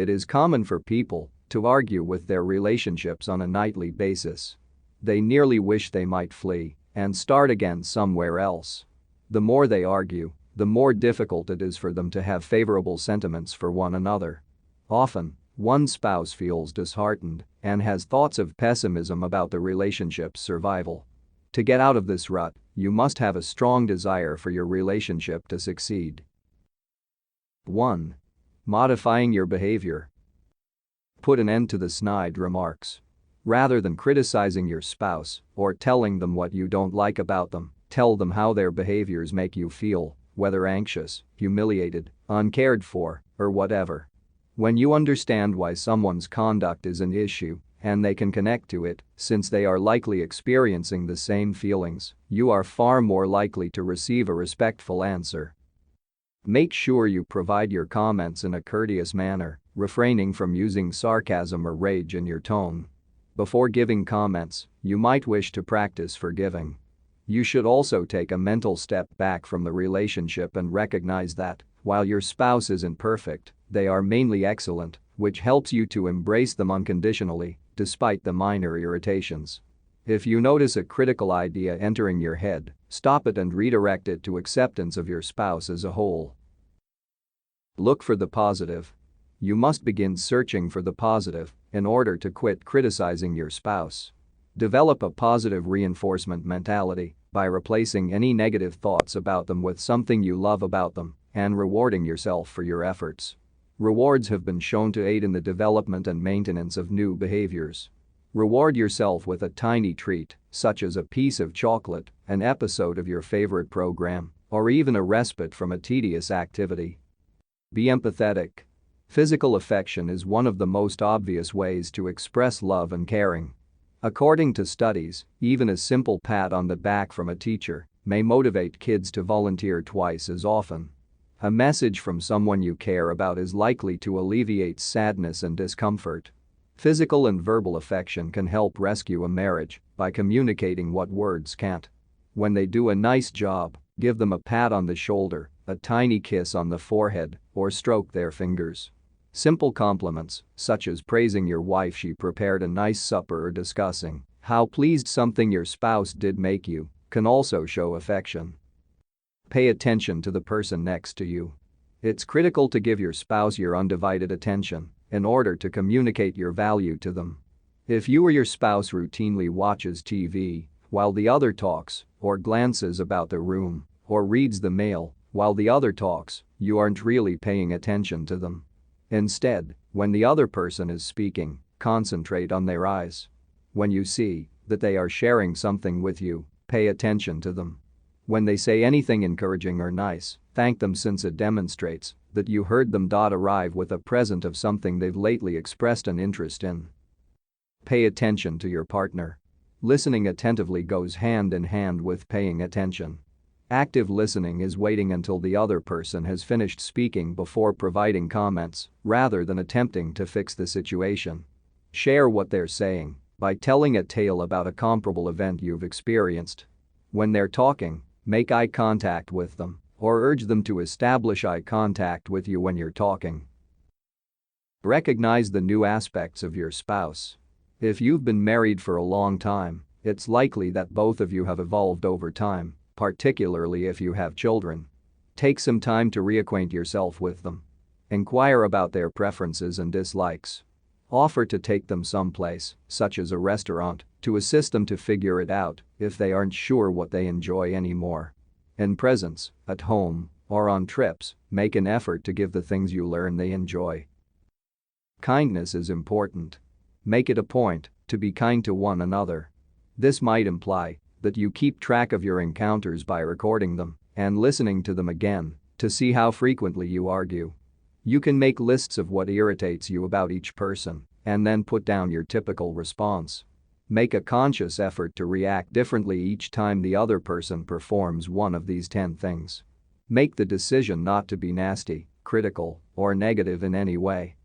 It is common for people to argue with their relationships on a nightly basis. They nearly wish they might flee and start again somewhere else. The more they argue, the more difficult it is for them to have favorable sentiments for one another. Often, one spouse feels disheartened and has thoughts of pessimism about the relationship's survival. To get out of this rut, you must have a strong desire for your relationship to succeed. 1. Modifying your behavior. Put an end to the snide remarks. Rather than criticizing your spouse or telling them what you don't like about them, tell them how their behaviors make you feel, whether anxious, humiliated, uncared for, or whatever. When you understand why someone's conduct is an issue, and they can connect to it, since they are likely experiencing the same feelings, you are far more likely to receive a respectful answer. Make sure you provide your comments in a courteous manner, refraining from using sarcasm or rage in your tone. Before giving comments, you might wish to practice forgiving. You should also take a mental step back from the relationship and recognize that, while your spouse isn't perfect, they are mainly excellent, which helps you to embrace them unconditionally, despite the minor irritations. If you notice a critical idea entering your head, stop it and redirect it to acceptance of your spouse as a whole. Look for the positive. You must begin searching for the positive in order to quit criticizing your spouse. Develop a positive reinforcement mentality by replacing any negative thoughts about them with something you love about them and rewarding yourself for your efforts. Rewards have been shown to aid in the development and maintenance of new behaviors. Reward yourself with a tiny treat, such as a piece of chocolate, an episode of your favorite program, or even a respite from a tedious activity. Be empathetic. Physical affection is one of the most obvious ways to express love and caring. According to studies, even a simple pat on the back from a teacher may motivate kids to volunteer twice as often. A message from someone you care about is likely to alleviate sadness and discomfort. Physical and verbal affection can help rescue a marriage by communicating what words can't. When they do a nice job, give them a pat on the shoulder, a tiny kiss on the forehead, or stroke their fingers. Simple compliments, such as praising your wife she prepared a nice supper or discussing how pleased something your spouse did make you, can also show affection. Pay attention to the person next to you. It's critical to give your spouse your undivided attention in order to communicate your value to them. If you or your spouse routinely watches TV while the other talks, or glances about the room, or reads the mail while the other talks, you aren't really paying attention to them. Instead, when the other person is speaking, concentrate on their eyes. When you see that they are sharing something with you, pay attention to them. When they say anything encouraging or nice, thank them since it demonstrates that you heard them. Arrive with a present of something they've lately expressed an interest in. Pay attention to your partner. Listening attentively goes hand in hand with paying attention. Active listening is waiting until the other person has finished speaking before providing comments, rather than attempting to fix the situation. Share what they're saying by telling a tale about a comparable event you've experienced. When they're talking, make eye contact with them, or urge them to establish eye contact with you when you're talking. Recognize the new aspects of your spouse. If you've been married for a long time, it's likely that both of you have evolved over time, particularly if you have children. Take some time to reacquaint yourself with them. Inquire about their preferences and dislikes. Offer to take them someplace, such as a restaurant, to assist them to figure it out if they aren't sure what they enjoy anymore. In presents, at home, or on trips, make an effort to give the things you learn they enjoy. Kindness is important. Make it a point to be kind to one another. This might imply that you keep track of your encounters by recording them and listening to them again to see how frequently you argue. You can make lists of what irritates you about each person and then put down your typical response. Make a conscious effort to react differently each time the other person performs one of these 10 things. Make the decision not to be nasty, critical, or negative in any way.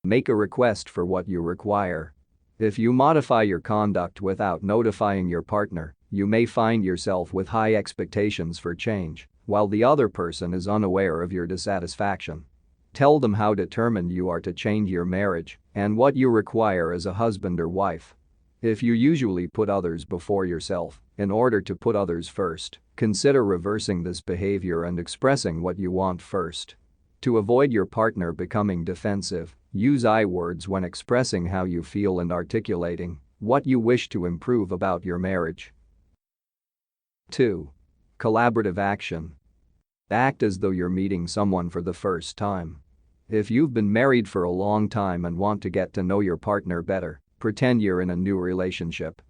Make a request for what you require. If you modify your conduct without notifying your partner, you may find yourself with high expectations for change, while the other person is unaware of your dissatisfaction. Tell them how determined you are to change your marriage and what you require as a husband or wife. If you usually put others before yourself in order to put others first, consider reversing this behavior and expressing what you want first. To avoid your partner becoming defensive, use I words when expressing how you feel and articulating what you wish to improve about your marriage. 2. Collaborative action. Act as though you're meeting someone for the first time. If you've been married for a long time and want to get to know your partner better, pretend you're in a new relationship.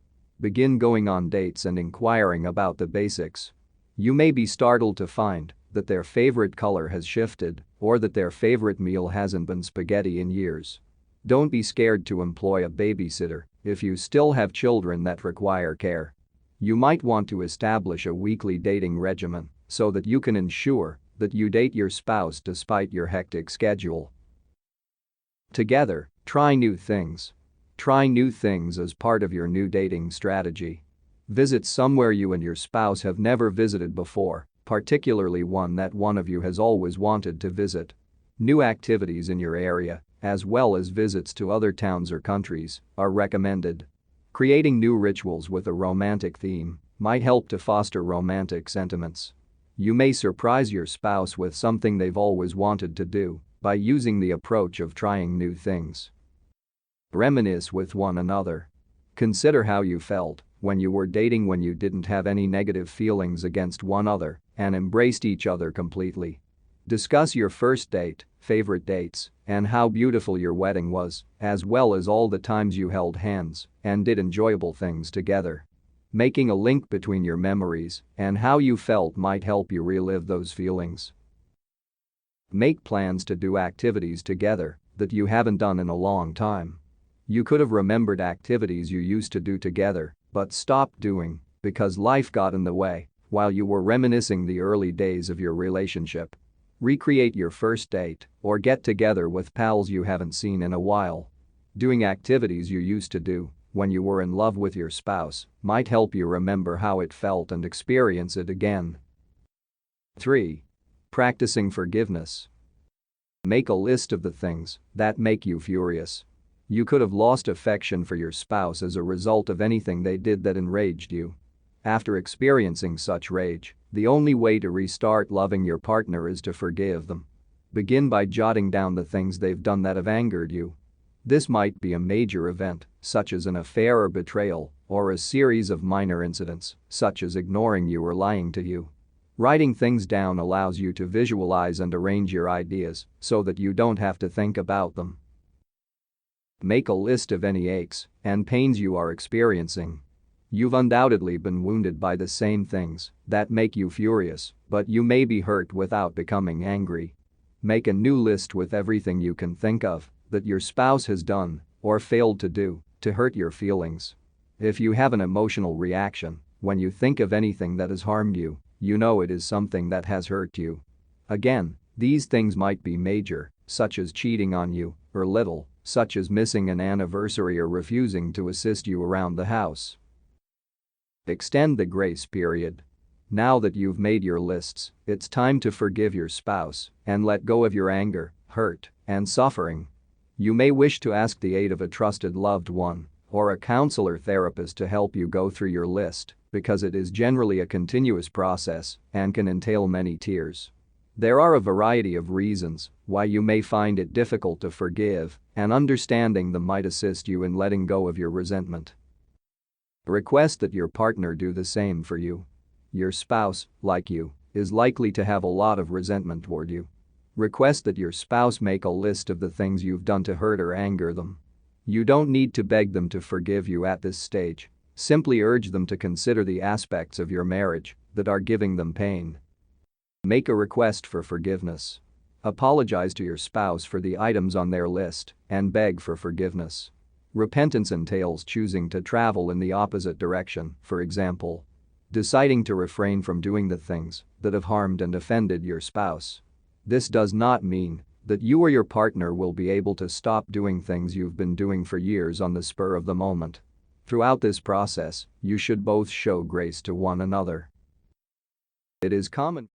Begin going on dates and inquiring about the basics. You may be startled to find that their favorite color has shifted or that their favorite meal hasn't been spaghetti in years. Don't be scared to employ a babysitter if you still have children that require care. You might want to establish a weekly dating regimen so that you can ensure that you date your spouse despite your hectic schedule. Together, try new things. Try new things as part of your new dating strategy. Visit somewhere you and your spouse have never visited before, particularly one that one of you has always wanted to visit. New activities in your area, as well as visits to other towns or countries, are recommended. Creating new rituals with a romantic theme might help to foster romantic sentiments. You may surprise your spouse with something they've always wanted to do by using the approach of trying new things. Reminisce with one another. Consider how you felt when you were dating when you didn't have any negative feelings against one another and embraced each other completely. Discuss your first date, favorite dates, and how beautiful your wedding was, as well as all the times you held hands and did enjoyable things together. Making a link between your memories and how you felt might help you relive those feelings. Make plans to do activities together that you haven't done in a long time. You could have remembered activities you used to do together but stopped doing because life got in the way while you were reminiscing the early days of your relationship. Recreate your first date or get together with pals you haven't seen in a while. Doing activities you used to do when you were in love with your spouse might help you remember how it felt and experience it again. 3. Practicing forgiveness. Make a list of the things that make you furious. You could have lost affection for your spouse as a result of anything they did that enraged you. After experiencing such rage, the only way to restart loving your partner is to forgive them. Begin by jotting down the things they've done that have angered you. This might be a major event, such as an affair or betrayal, or a series of minor incidents, such as ignoring you or lying to you. Writing things down allows you to visualize and arrange your ideas so that you don't have to think about them. Make a list of any aches and pains you are experiencing. You've undoubtedly been wounded by the same things that make you furious, but you may be hurt without becoming angry. Make a new list with everything you can think of that your spouse has done or failed to do to hurt your feelings. If you have an emotional reaction when you think of anything that has harmed you, you know it is something that has hurt you. Again, these things might be major, such as cheating on you, or little, such as missing an anniversary or refusing to assist you around the house. Extend the grace period. Now that you've made your lists, it's time to forgive your spouse and let go of your anger, hurt, and suffering. You may wish to ask the aid of a trusted loved one or a counselor therapist to help you go through your list because it is generally a continuous process and can entail many tears. There are a variety of reasons why you may find it difficult to forgive, and understanding them might assist you in letting go of your resentment. Request that your partner do the same for you. Your spouse, like you, is likely to have a lot of resentment toward you. Request that your spouse make a list of the things you've done to hurt or anger them. You don't need to beg them to forgive you at this stage. Simply urge them to consider the aspects of your marriage that are giving them pain. Make a request for forgiveness. Apologize to your spouse for the items on their list and beg for forgiveness. Repentance entails choosing to travel in the opposite direction, for example, deciding to refrain from doing the things that have harmed and offended your spouse. This does not mean that you or your partner will be able to stop doing things you've been doing for years on the spur of the moment. Throughout this process, you should both show grace to one another. It is common